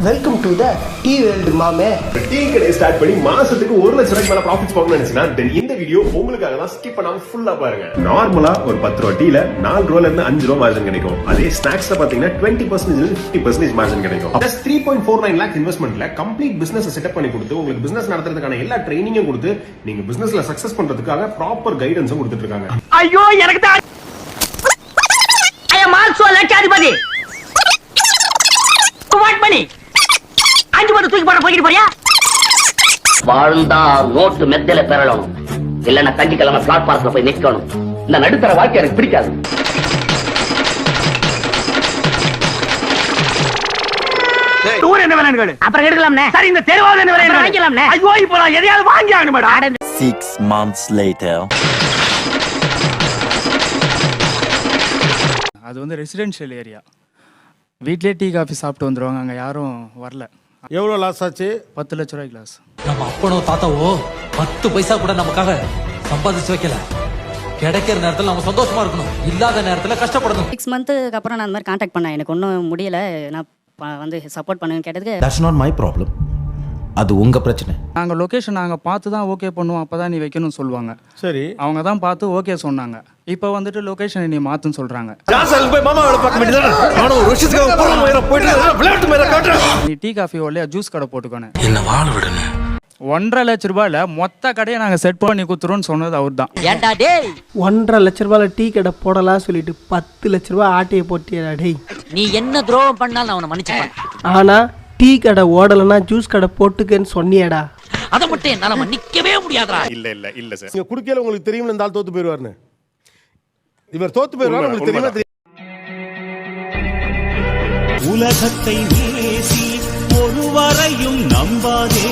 Welcome to the tea world மாமே. Tea கடையை start பண்ணி மாசத்துக்கு 1 லட்சம் ரூபாய்க்கு மேல ப்ராஃபிட்ஸ் பார்க்கணும்னு நினைச்சீங்கன்னா தென் இந்த வீடியோ உங்களுக்காக தான். ஸ்கிப் பண்ணாம ஃபுல்லா பாருங்க. நார்மலா ஒரு 10 ரூபாய் டீல 4 ரூபாயில இருந்து 5 ரூபாய் மார்ஜின் கிடைக்கும். அதே ஸ்நாக்ஸ்ல பாத்தீங்கன்னா 20% 50% மார்ஜின் கிடைக்கும். பிளஸ் 3.49 லாக் இன்வெஸ்ட்மெண்ட்ல கம்ப்ளீட் பிசினஸ் செட்டப் பண்ணி கொடுத்து உங்களுக்கு பிசினஸ் நடத்துறதுக்கான எல்லா ட்ரைனிங்கும் கொடுத்து நீங்க பிசினஸ்ல சக்சஸ் பண்றதுக்காக ப்ராப்பர் கைடன்ஸும் கொடுத்துட்டு இருக்காங்க. ஐயோ எனக்கு தான் ஐ அம் ஆல்சோ லட்சாதிபதி. வாட் மணி 5 மணி தூக்கி போட போயிட்டு போறியா? வாழ்ந்தா நோட்டு மெத்தையில பெறணும், இல்லன்னா கஞ்சிக்கிழமை பிளாட்பாரத்துல போய் நிக்கணும். இந்த நடுத்தர வாழ்க்கை எனக்கு பிடிக்காது. டூர் என்ன வேணும் கேளு, அப்புறம் எடுக்கலாம்னே. சரி இந்த தெருவாவது என்ன வேணும் வாங்கிக்கலாம்னே. ஐயோ இப்போ நான் எதையாவது வாங்கி ஆகணும் மேடம். 6 months later. அது வந்து ரெசிடென்ஷியல் ஏரியா. வீட்லேயே டீ காஃபி சாப்பிட்டு வந்துடுவாங்க, அங்கே யாரும் வரல. எவ்வளோ லாஸ் ஆச்சு? 10 லட்ச ரூபாய் கிளாஸ். நம்ம அப்பனோ தாத்தாவோ 10 பைசா கூட நமக்காக சம்பாதிச்சு வைக்கல. கிடைக்கிற நேரத்தில் நம்ம சந்தோஷமா இருக்கணும், இல்லாத நேரத்தில் கஷ்டப்படணும். 6 மந்த்துக்கு அப்புறம் நான் அந்த மாதிரி கான்டாக்ட் பண்ணேன். எனக்கு ஒன்றும் முடியல, நான் வந்து சப்போர்ட் பண்ணுன்னு கேட்டதுக்கு That's not my problem. அது உங்க பிரச்சனை. நாங்கள் லொக்கேஷன் நாங்கள் பார்த்து தான் ஓகே பண்ணுவோம், அப்போ தான் நீ வைக்கணும்னு சொல்லுவாங்க. சரி, அவங்க தான் பார்த்து ஓகே சொன்னாங்க. இப்போ வந்துட்டு லொக்கேஷனை நீ மாற்றுன்னு சொல்கிறாங்க. நீ டீ காஃபி ஓலையா ஜூஸ் கடை போட்டுக்கோனே. என்ன வாழ விடணும். 1.5 லட்ச ரூபாயில் மொத்த கடையை நாங்கள் செட் பண்ணி கொடுத்துருவோன்னு சொன்னது அவர் தான். ஏண்டா டேய் 1.5 லட்ச ரூபாயில டீ கடை போடலாம் சொல்லிட்டு 10 லட்ச ரூபாய் ஆட்டையை போட்டியடா டேய். நீ என்ன துரோகம் பண்ணாலும் அவனை மன்னிச்சுப்பான். ஆனா டீ கடை ஓடலைன்னா ஜூஸ் கடை போட்டுக்கன்னு சொன்னியடா. அதை மட்டும் என்னால மன்னிக்கவே முடியாதுடா. இல்ல சார், நீங்க குடிக்கல உங்களுக்கு தெரியும் இந்த ஆள் தோத்து போயிருவாருன்னு. இவர் தோத்து போயிருவாரு உங்களுக்கு தெரியுமா? உலகத்தை நேசி ஒருவரையும் நம்பாதே.